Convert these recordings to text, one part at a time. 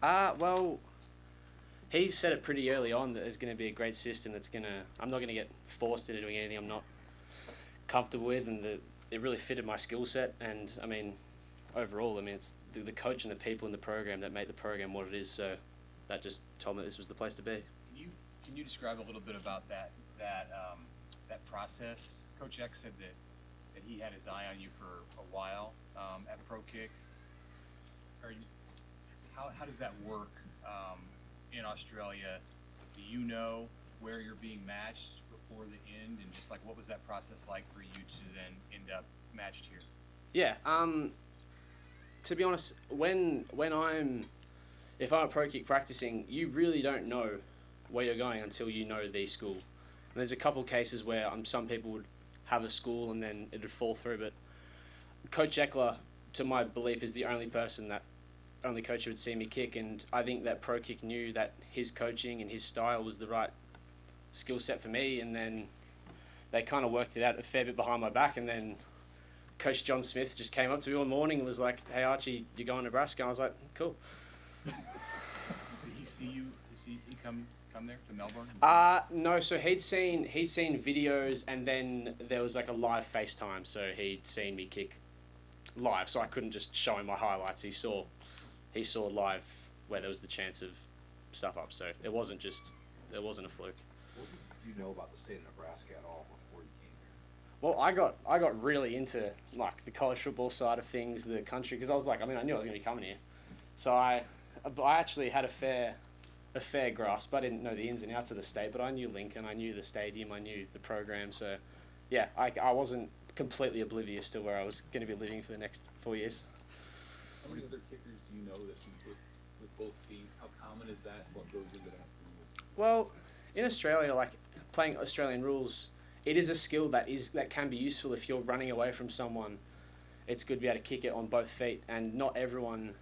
Well, he said it pretty early on that there's going to be a great system that's going to. I'm not going to get forced into doing anything I'm not comfortable with, and it really fitted my skill set. And I mean, overall, I mean, it's the coach and the people in the program that make the program what it is. So that just told me this was the place to be. Can you describe a little bit about that process? Coach X said that he had his eye on you for a while at Pro Kick. How does that work in Australia? Do you know where you're being matched before the end, and just like what was that process like for you to then end up matched here? Yeah. To be honest, if I'm at Pro Kick practicing, you really don't know where you're going until you know the school. And there's a couple of cases where some people would have a school and then it would fall through, but Coach Eckler, to my belief, is the only coach who would see me kick, and I think that Pro Kick knew that his coaching and his style was the right skill set for me, and then they kind of worked it out a fair bit behind my back, and then Coach John Smith just came up to me one morning and was like, "Hey Archie, you're going to Nebraska?" And I was like, "Cool." Did he see you? Did he come there to Melbourne? No. So he'd seen videos, and then there was like a live FaceTime. So he'd seen me kick live, so I couldn't just show him my highlights. He saw live where there was the chance of stuff up. So it wasn't a fluke. What did you know about the state of Nebraska at all before you came here? Well, I got really into like the college football side of things, the country, because I was like, I knew I was going to be coming here, so I actually had a fair grasp. I didn't know the ins and outs of the state, but I knew Lincoln, I knew the stadium, I knew the program. So, yeah, I wasn't completely oblivious to where I was going to be living for the next 4 years. How many other kickers do you know that can kick with both feet? How common is that? What goes into that? Well, in Australia, like playing Australian rules, it is a skill that can be useful if you're running away from someone. It's good to be able to kick it on both feet, and not everyone.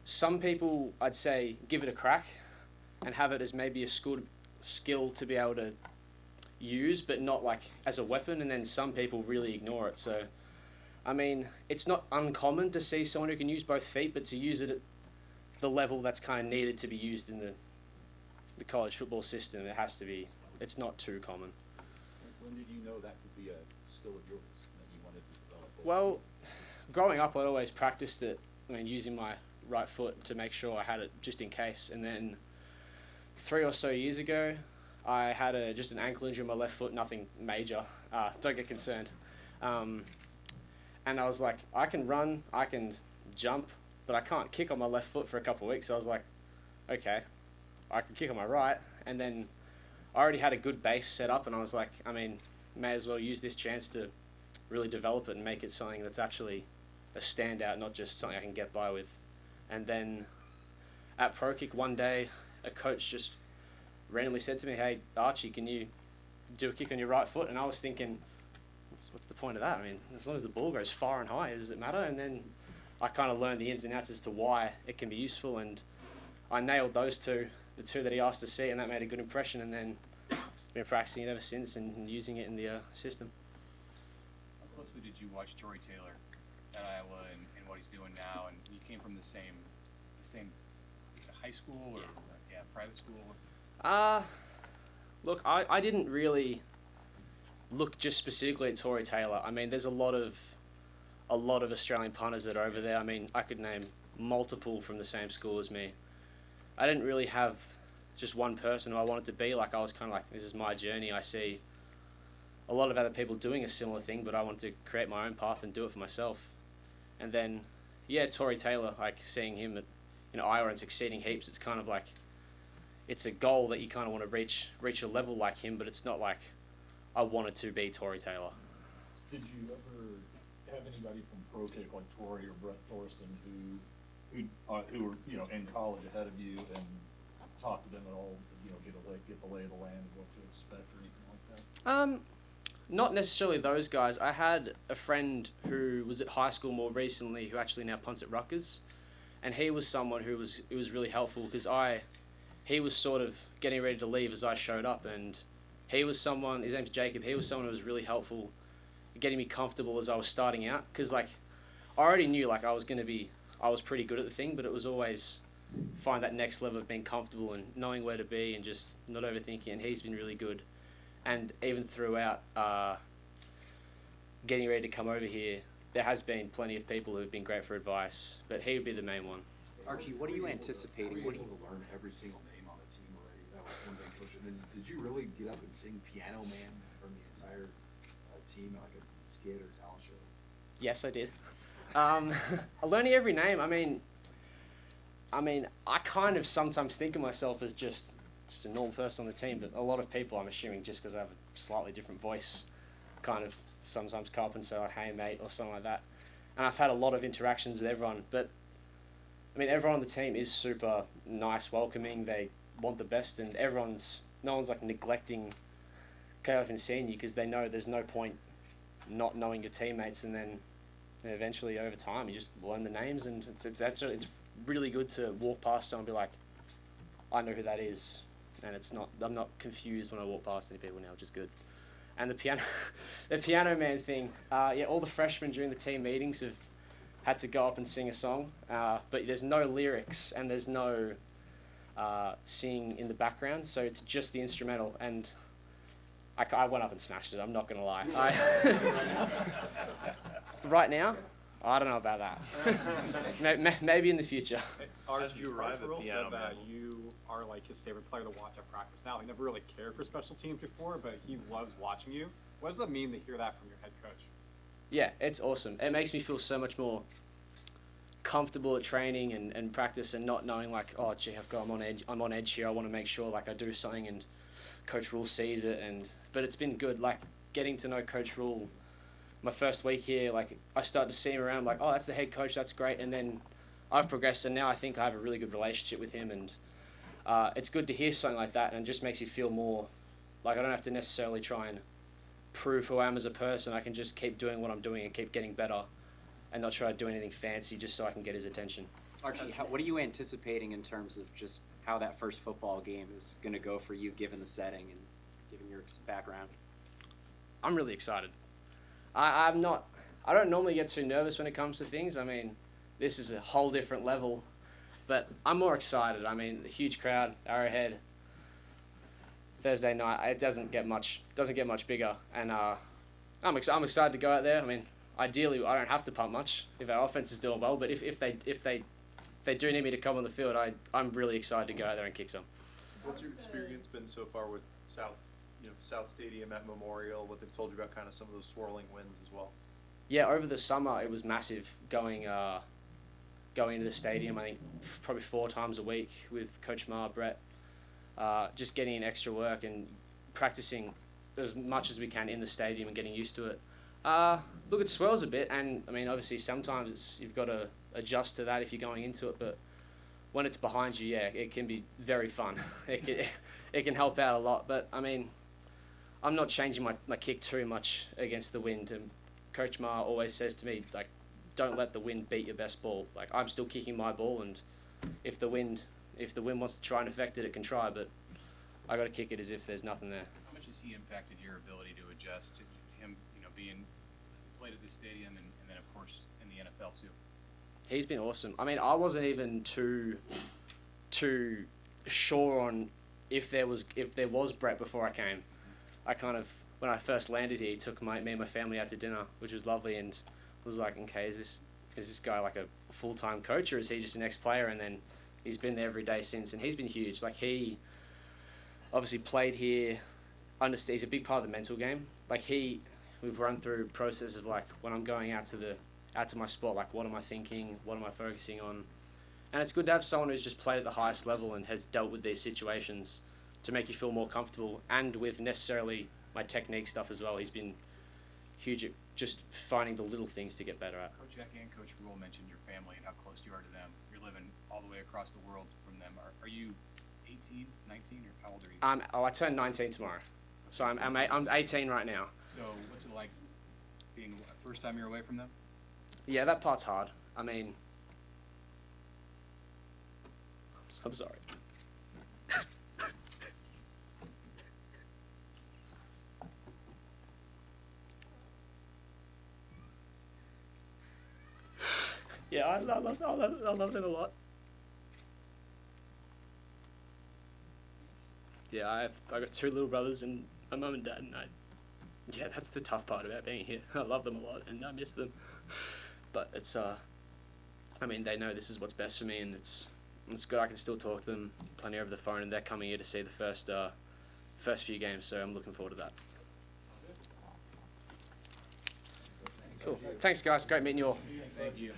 Some people, I'd say, give it a crack and have it as maybe a skill to be able to use, but not like as a weapon, and then some people really ignore it. So, I mean, it's not uncommon to see someone who can use both feet, but to use it at the level that's kind of needed to be used in the college football system, it's not too common. When did you know that could be a skill of yours that you wanted to develop? Well, growing up, I always practiced it, using my right foot to make sure I had it just in case. And then 3 or so years ago, I had just an ankle injury on my left foot, nothing major. Don't get concerned. And I was like, I can run, I can jump, but I can't kick on my left foot for a couple of weeks. So I was like, okay, I can kick on my right. And then I already had a good base set up, and I was like, may as well use this chance to really develop it and make it something that's actually a standout, not just something I can get by with. And then at Pro Kick one day, a coach just randomly said to me, "Hey, Archie, can you do a kick on your right foot?" And I was thinking, what's the point of that? As long as the ball goes far and high, does it matter? And then I kind of learned the ins and outs as to why it can be useful, and I nailed the two that he asked to see, and that made a good impression. And then been practicing it ever since and using it in the system. How closely did you watch Tory Taylor at Iowa and what he's doing now? And you came from the same is it high school or private school? Look, I didn't really look just specifically at Tory Taylor. There's a lot of Australian punters that are over there. I could name multiple from the same school as me. I didn't really have just one person who I wanted to be like. I was kind of like, this is my journey. I see a lot of other people doing a similar thing, but I want to create my own path and do it for myself. And then, Tory Taylor, like seeing him at Iowa and succeeding heaps, it's kind of like, it's a goal that you kind of want to reach a level like him, but it's not like I wanted to be Tory Taylor. Did you ever have anybody from Pro Kick like Tory or Brett Thorson who were in college ahead of you, and talk to them at all, get the lay of the land of what to expect or anything like that? Not necessarily those guys. I had a friend who was at high school more recently who actually now punts at Rutgers, and he was someone who was really helpful because he was sort of getting ready to leave as I showed up, and he was someone, his name's Jacob, he was someone who was really helpful getting me comfortable as I was starting out, because I already knew I was pretty good at the thing, but it was always find that next level of being comfortable and knowing where to be and just not overthinking. And he's been really good. And even throughout getting ready to come over here, there has been plenty of people who have been great for advice, but he would be the main one. Archie, what are you anticipating? Were you able to learn every single name on the team already? That was one thing, Coach. And then did you really get up and sing Piano Man from the entire team, like a skit or talent show? Yes, I did. Learning every name. I mean, I kind of sometimes think of myself as just a normal person on the team, but a lot of people, I'm assuming, just because I have a slightly different voice, kind of sometimes come up and say like, "Hey, mate," or something like that. And I've had a lot of interactions with everyone, but I mean, everyone on the team is super nice, welcoming. They want the best, and no one's like neglecting coming up and seeing you because they know there's no point not knowing your teammates, and then eventually over time you just learn the names, and it's really good to walk past someone and be like, I know who that is, and I'm not confused when I walk past any people now, which is good. And the piano man thing, all the freshmen during the team meetings have had to go up and sing a song, but there's no lyrics and there's no singing in the background, so it's just the instrumental, and I went up and smashed it, I'm not going to lie. Right now, I don't know about that. Maybe in the future. As you arrive at Said piano, that you are like his favorite player to watch at practice now. He never really cared for special teams before, but he loves watching you. What does that mean to hear that from your head coach? Yeah, it's awesome. It makes me feel so much more comfortable at training and practice, and not knowing like, oh gee, I'm on edge here. I want to make sure like I do something and Coach Rule sees it, but it's been good, like getting to know Coach Rule. My first week here, like I started to see him around, like, oh, that's the head coach, that's great, and then I've progressed, and now I think I have a really good relationship with him, and it's good to hear something like that, and it just makes you feel more like I don't have to necessarily try and prove who I am as a person. I can just keep doing what I'm doing and keep getting better, and not try to do anything fancy just so I can get his attention. Archie, what are you anticipating in terms of just how that first football game is going to go for you, given the setting and given your background? I'm really excited. I don't normally get too nervous when it comes to things. I mean, this is a whole different level, but I'm more excited. I mean, the huge crowd, Arrowhead, Thursday night. It doesn't get much bigger, and I'm excited to go out there. I mean, ideally, I don't have to pump much if our offense is doing well, but if they do need me to come on the field, I'm really excited to go out there and kick some. what's your experience been so far with South Stadium at Memorial? What they've told you about kind of some of those swirling winds as well? Yeah, over the summer it was massive going into the stadium. I think probably 4 times a week with Coach Ma, Brett, just getting in extra work and practicing as much as we can in the stadium and getting used to it. Look, it swells a bit, and I mean, obviously sometimes you've got to adjust to that if you're going into it, but when it's behind you, yeah, it can be very fun. It can help out a lot, but I mean, I'm not changing my kick too much against the wind, and Coach Ma always says to me, like, don't let the wind beat your best ball. Like, I'm still kicking my ball, and if the wind wants to try and affect it, it can try, but I got to kick it as if there's nothing there. How much has he impacted your ability to adjust to him, being played at this stadium and then of course in the NFL too? He's been awesome. I mean, I wasn't even too sure on if there was Brett before I came. I kind of, when I first landed here, he took me and my family out to dinner, which was lovely, and was like, okay, is this guy like a full-time coach, or is he just an ex-player? And then he's been there every day since, and he's been huge. Like, he obviously played here, he's a big part of the mental game. Like, we've run through process of like, when I'm going out to my spot, like, what am I thinking, what am I focusing on? And it's good to have someone who's just played at the highest level and has dealt with these situations to make you feel more comfortable, and with necessarily my technique stuff as well. He's been huge at just finding the little things to get better at. Coach Jack and Coach Rule mentioned your family and how close you are to them. You're living all the way across the world from them. Are you 18, 19, or how old are you? I turn 19 tomorrow, so I'm 18 right now. So what's it like being first time you're away from them? Yeah, that part's hard. I mean, I'm sorry. Yeah, I love them a lot. yeah, I got 2 little brothers and a mum and dad, and yeah, that's the tough part about being here. I love them a lot and I miss them, but it's I mean, they know this is what's best for me, and it's good. I can still talk to them plenty over the phone, and they're coming here to see the first few games, so I'm looking forward to that. Cool. Thanks, guys. Great meeting you all. Thank you.